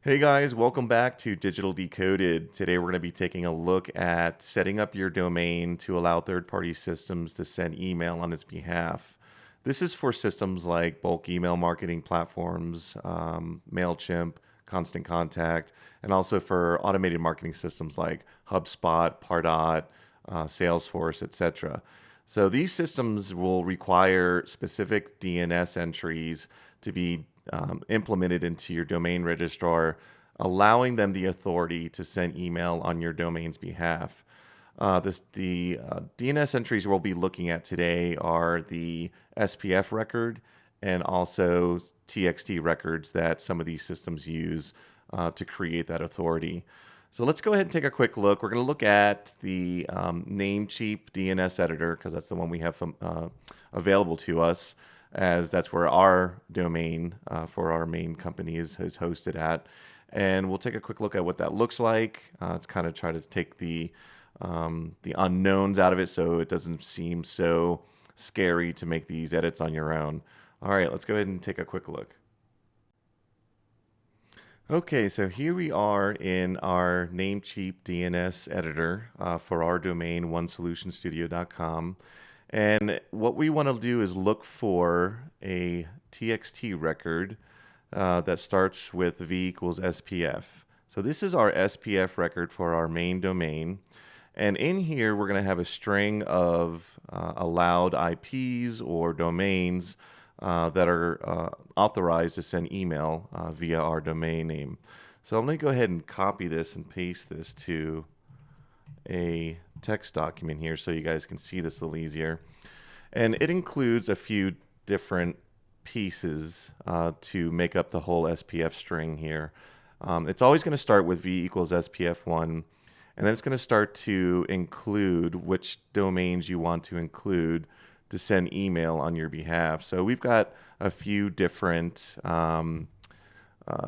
Hey guys, welcome back to Digital Decoded. Today we're going to be taking a look at setting up your domain to allow third-party systems to send email on its behalf. This is for systems like bulk email marketing platforms, MailChimp, Constant Contact, and also for automated marketing systems like HubSpot, Pardot, Salesforce, etc. So these systems will require specific DNS entries to be implemented into your domain registrar, allowing them the authority to send email on your domain's behalf. The DNS entries we'll be looking at today are the SPF record and also TXT records that some of these systems use to create that authority. So let's go ahead and take a quick look. We're going to look at the Namecheap DNS editor because that's the one we have available to us, as that's where our domain for our main company is hosted at. And we'll take a quick look at what that looks like to kind of try to take the unknowns out of it so it doesn't seem so scary to make these edits on your own. All right, let's go ahead and take a quick look. Okay, so here we are in our Namecheap DNS editor for our domain, onesolutionstudio.com. And what we want to do is look for a TXT record that starts with V equals SPF. So this is our SPF record for our main domain. And in here, we're going to have a string of allowed IPs or domains that are authorized to send email via our domain name. So I'm going to go ahead and copy this and paste this to a text document here so you guys can see this a little easier. And it includes a few different pieces to make up the whole SPF string here. It's always going to start with V equals SPF1, and then it's going to start to include which domains you want to include to send email on your behalf. So we've got a few different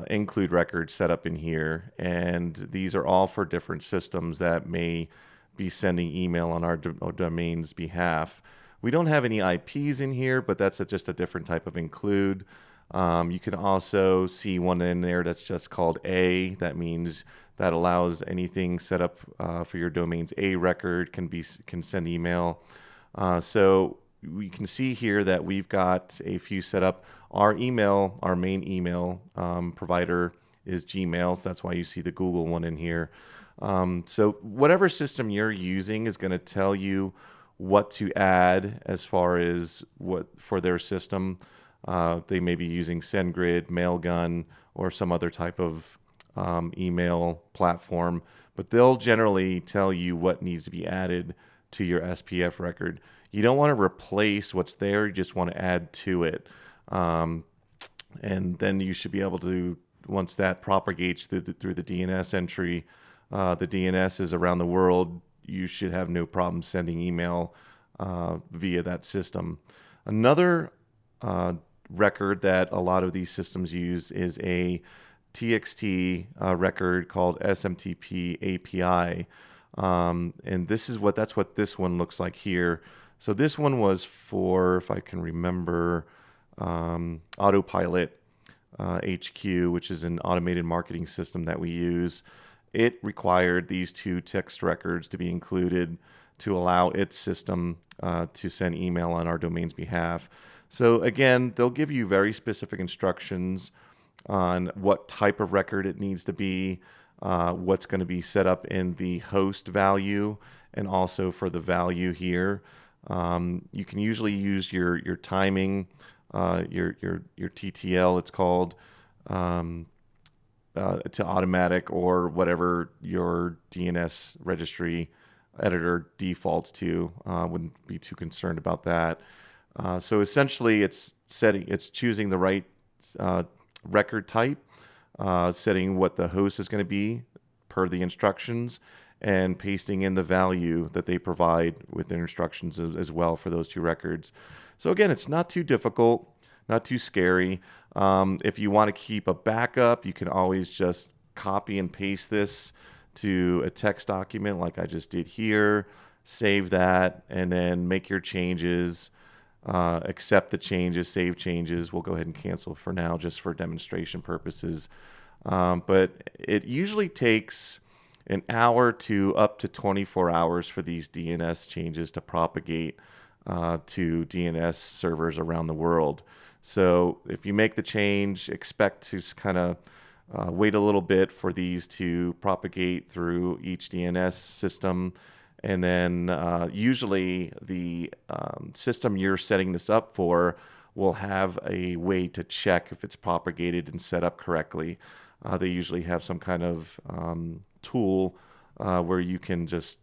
include records set up in here, and these are all for different systems that may be sending email on our domain's behalf. We don't have any IPs in here, but that's just a different type of include. You can also see one in there that's just called A. That means that allows anything set up for your domain's A record can send email. So we can see here that we've got a few set up. Our main email provider is Gmail, so that's why you see the Google one in here. So whatever system you're using is going to tell you what to add as far as what for their system. They may be using SendGrid, Mailgun, or some other type of email platform, but they'll generally tell you what needs to be added to your SPF record. You don't want to replace what's there, you just want to add to it. And then you should be able to, once that propagates through the DNS entry, the DNSs around the world, you should have no problem sending email via that system. Another record that a lot of these systems use is a TXT record called SMTP API. And that's what this one looks like here. So this one was for, if I can remember, Autopilot HQ, which is an automated marketing system that we use. It required these two text records to be included to allow its system to send email on our domain's behalf. So again, they'll give you very specific instructions on what type of record it needs to be, what's going to be set up in the host value, and also for the value here. You can usually use your timing, your TTL, it's called, to automatic or whatever your DNS registry editor defaults to. Wouldn't be too concerned about that. So essentially, it's choosing the right record type, setting what the host is going to be per the instructions, and pasting in the value that they provide with their instructions as well for those two records. So again, it's not too difficult, not too scary. If you want to keep a backup, you can always just copy and paste this to a text document like I just did here, save that, and then make your changes, accept the changes, save changes. We'll go ahead and cancel for now just for demonstration purposes. But it usually takes an hour to up to 24 hours for these DNS changes to propagate to DNS servers around the world. So if you make the change, expect to kind of wait a little bit for these to propagate through each DNS system. And then usually the system you're setting this up for will have a way to check if it's propagated and set up correctly. They usually have some kind of tool where you can just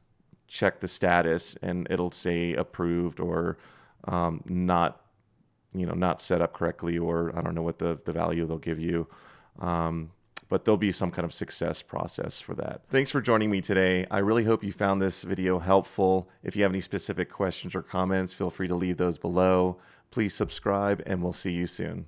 check the status and it'll say approved or not, not set up correctly, or I don't know what the value they'll give you. But there'll be some kind of success process for that. Thanks for joining me today. I really hope you found this video helpful. If you have any specific questions or comments, feel free to leave those below. Please subscribe, and we'll see you soon.